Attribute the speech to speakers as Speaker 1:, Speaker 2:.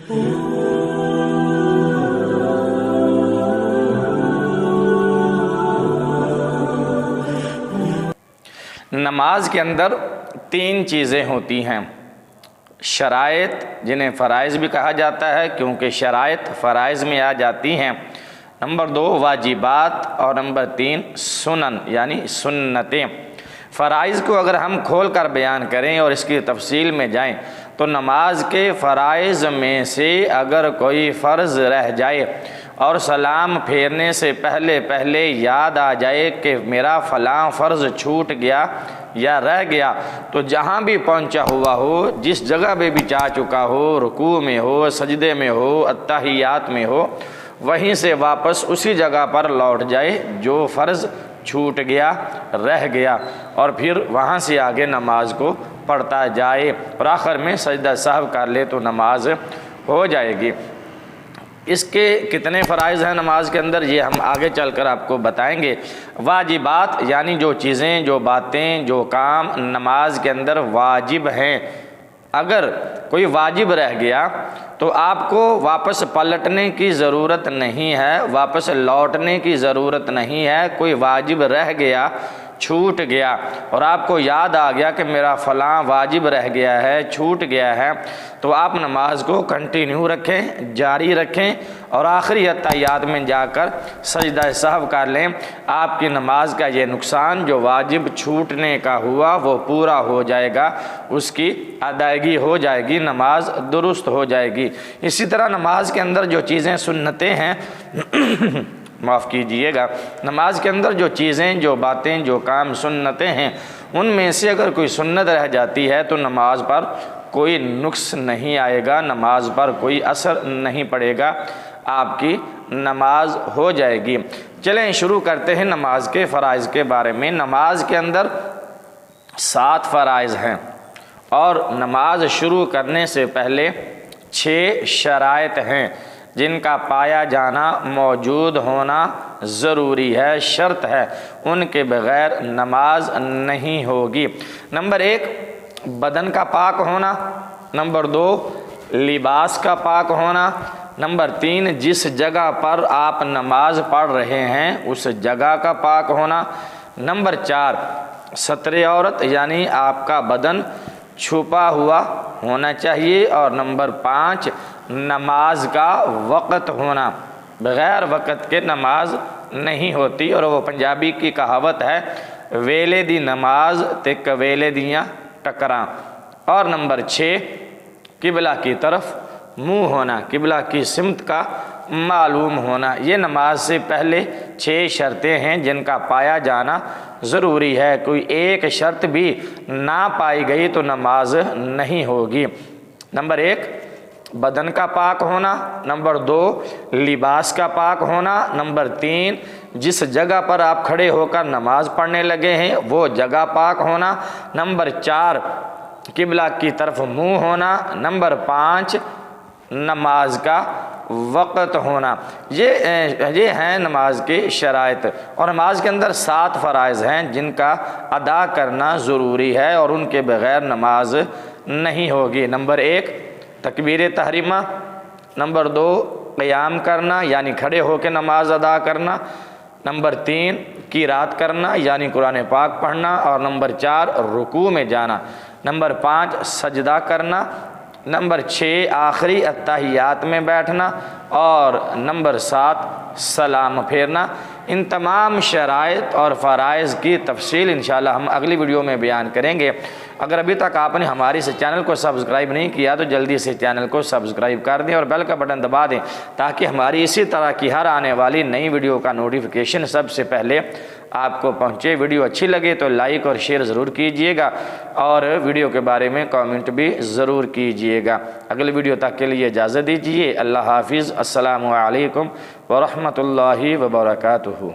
Speaker 1: नमाज के अंदर तीन चीज़ें होती हैं। शराइत, जिन्हें फ़राइज़ भी कहा जाता है क्योंकि शराइत फ़राइज़ में आ जाती हैं। नंबर 2 वाजिबात और नंबर 3 सुनन यानी सुन्नतें। फ़राइज़ को अगर हम खोल कर बयान करें और इसकी तफसील में जाएं तो नमाज के फ़राइज़ में से अगर कोई फ़र्ज़ रह जाए और सलाम फेरने से पहले पहले याद आ जाए कि मेरा फ़लाँ फ़र्ज़ छूट गया या रह गया, तो जहाँ भी पहुँचा हुआ हो, जिस जगह पे भी जा चुका हो, रुकू में हो, सजदे में हो, अत्ताहियात में हो, वहीं से वापस उसी जगह पर लौट जाए जो फ़र्ज़ छूट गया, रह गया, और फिर वहाँ से आगे नमाज को पढ़ता जाए और आखिर में सजदा सहव कर ले तो नमाज हो जाएगी। इसके कितने फ़राइज़ हैं नमाज के अंदर, ये हम आगे चलकर आपको बताएंगे। वाजिबात यानी जो चीज़ें, जो बातें, जो काम नमाज के अंदर वाजिब हैं, अगर कोई वाजिब रह गया तो आपको वापस पलटने की ज़रूरत नहीं है, वापस लौटने की ज़रूरत नहीं है। कोई वाजिब रह गया, छूट गया और आपको याद आ गया कि मेरा फ़लाँ वाजिब रह गया है, छूट गया है, तो आप नमाज को कंटिन्यू रखें, जारी रखें और आखिरी अत्ताहियात में जाकर सजदा सहव कर लें। आपकी नमाज का ये नुकसान जो वाजिब छूटने का हुआ वो पूरा हो जाएगा, उसकी अदायगी हो जाएगी, नमाज दुरुस्त हो जाएगी। इसी तरह नमाज के अंदर जो चीज़ें सुन्नतें हैं माफ़ कीजिएगा, नमाज के अंदर जो चीज़ें, जो बातें, जो काम सुन्नतें हैं, उनमें से अगर कोई सुन्नत रह जाती है तो नमाज पर कोई नुक्स नहीं आएगा, नमाज पर कोई असर नहीं पड़ेगा, आपकी नमाज हो जाएगी। चलें शुरू करते हैं नमाज के फ़राइज़ के बारे में। नमाज के अंदर 7 फ़राइज़ हैं और नमाज शुरू करने से पहले 6 शराइत हैं जिनका पाया जाना, मौजूद होना ज़रूरी है, शर्त है, उनके बग़ैर नमाज नहीं होगी। नंबर 1 बदन का पाक होना, नंबर 2 लिबास का पाक होना, नंबर 3 जिस जगह पर आप नमाज पढ़ रहे हैं उस जगह का पाक होना, नंबर 4 सत्रे औरत यानी आपका बदन छुपा हुआ होना चाहिए, और नंबर 5 नमाज का वक़्त होना। बग़ैर वक़्त के नमाज नहीं होती, और वो पंजाबी की कहावत है वेले दी नमाज ते कवेले दियाँ टकरां। और नंबर 6 किबला की तरफ मुँह होना, किबला की सिमत का मालूम होना। ये नमाज से पहले 6 शर्तें हैं जिनका पाया जाना ज़रूरी है। कोई एक शर्त भी ना पाई गई तो नमाज नहीं होगी। नंबर 1 बदन का पाक होना, नंबर 2 लिबास का पाक होना, नंबर 3 जिस जगह पर आप खड़े होकर नमाज पढ़ने लगे हैं वो जगह पाक होना, नंबर 4 किबला की तरफ मुँह होना, नंबर 5 नमाज का वक़्त होना। ये हैं नमाज के शराइत। और नमाज के अंदर 7 फ़राइज़ हैं जिनका अदा करना ज़रूरी है और उनके बग़ैर नमाज नहीं होगी। नंबर 1 तकबीर तहरीमा, नंबर 2 क़याम करना यानी खड़े होकर नमाज अदा करना, नंबर 3 क़िरात करना यानी कुरान पाक पढ़ना, और नंबर 4 रुकू में जाना, नंबर 5 सजदा करना, नंबर 6 आखिरी अत्ताहियात में बैठना, और नंबर 7 सलाम फेरना। इन तमाम शराइत और फ़राइज़ की तफसील इंशाअल्लाह हम अगली वीडियो में बयान करेंगे। अगर अभी तक आपने हमारे इस चैनल को सब्सक्राइब नहीं किया तो जल्दी से चैनल को सब्सक्राइब कर दें और बेल का बटन दबा दें ताकि हमारी इसी तरह की हर आने वाली नई वीडियो का नोटिफिकेशन सबसे पहले आपको पहुँचे। वीडियो अच्छी लगे तो लाइक और शेयर ज़रूर कीजिएगा और वीडियो के बारे में कमेंट भी ज़रूर कीजिएगा। अगली वीडियो तक के लिए इजाज़त दीजिए। अल्लाह हाफिज़। अस्सलामु अलैकुम व रहमतुल्लाहि व बरकातुहू।